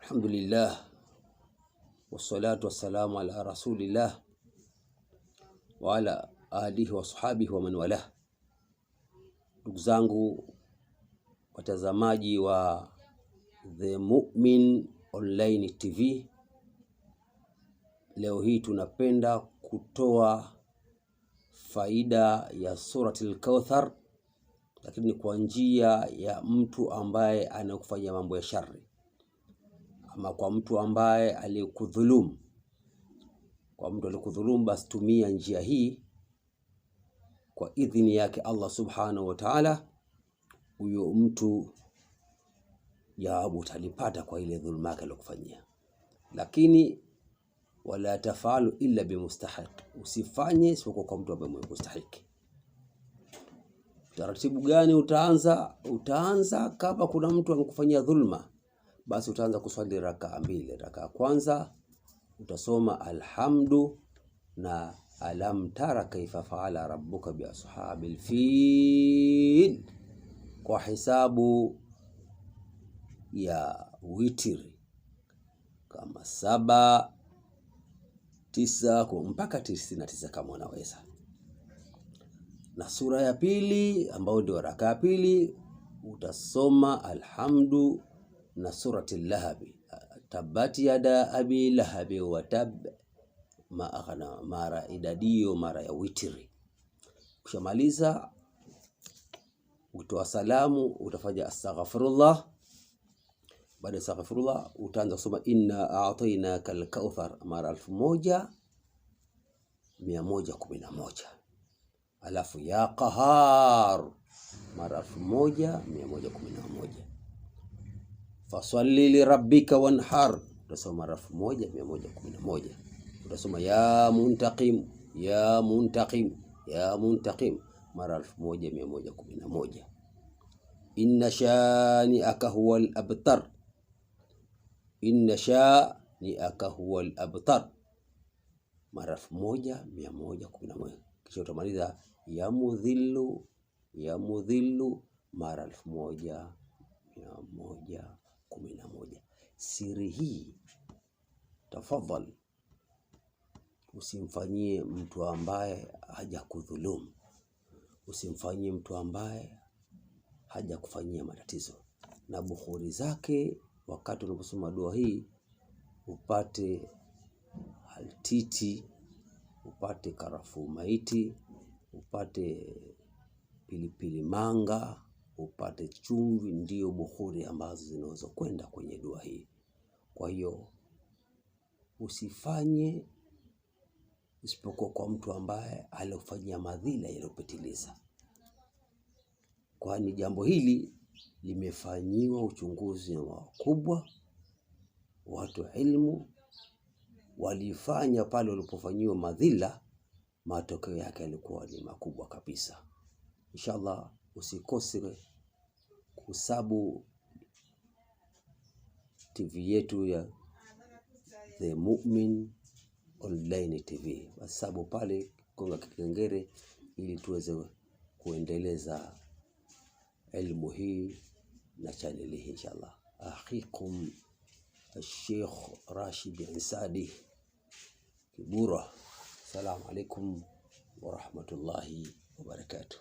Alhamdulillah wassalatu wassalamu ala rasulillah wa ala alihi wa sahbihi wa man walah. Ndugu zangu watazamaji wa The Mu'min Online TV, leo hii tunapenda kutoa faida ya Suratul Kauthar, lakini kwa njia ya mtu ambaye anakufanya mambo ya shari, ama kwa mtu ambaye alikudhulumu. Kwa mtu alikudhulumu, basi tumia njia hii kwa idhini yake Allah subhanahu wa ta'ala. Huyo mtu jawabu utalipata kwa ile dhulma yake aliyokufanyia, lakini wala tafalu illa bimustahiq, usifanye isipokuwa kwa mtu ambaye mwenye kustahiki. Taratibu gani utaanza? Utaanza kama kuna mtu amekufanyia dhulma, basi utaanza kuswali rakaa mbili. Rakaa kwanza utasoma alhamdu na alam tara kaifa faala rabbuka bi ashabil fil kwa hisabu ya witri kama 7, 9 mpaka 99 kama unaweza. Na sura ya pili ambayo ndio rakaa ya pili utasoma alhamdu na surati Lahabi, tabati yada abi lahabi wa tab, maana mara idadio mara ya witri. Ukishamaliza utoa salamu, utafanya astaghfirullah. Baada ya astaghfirullah utaanza kusoma inna a'tainaka al-kauthar mara 1111, alafu ya qahar mara 1111, fasalli li rabbika wanhar utasoma mara 1111. Utasoma ya muntaqim ya muntaqim ya muntaqim mara 1111. Inna shani'aka huwal abtar, inna shani'aka huwal abtar mara 1111. Kisha utamaliza ya mudhillu mara 1111. Siri hii tafadhali usimfanyie mtu ambaye hajakudhulumu, usimfanyie mtu ambaye hajakufanyia matatizo. Na bukhuri zake wakati unaposoma dua hii upate altiti, upate karafuu maiti, upate pilipili manga, upate chumvi, ndio bukhuri ambazo zinaweza kwenda kwenye dua hii. Kwa hiyo usifanye isipokuwa kwa mtu ambaye alikufanyia madhila yaliyopitiliza, kwani jambo hili limefanyiwa uchunguzi mkubwa. Watu wa ilmu walifanya pale walipofanyiwa madhila, matokeo yake yalikuwa ni makubwa kabisa. Inshallah usikose kusabu TV yetu ya The Mu'min Online TV. Wasabu pale, konga kikengere ili tuweze kuendeleza elimu hii na chaneli hii inshallah. Akhikum Sheikh Rashid Insadi Kibura. Assalamu alaikum wa rahmatullahi wa barakatuh.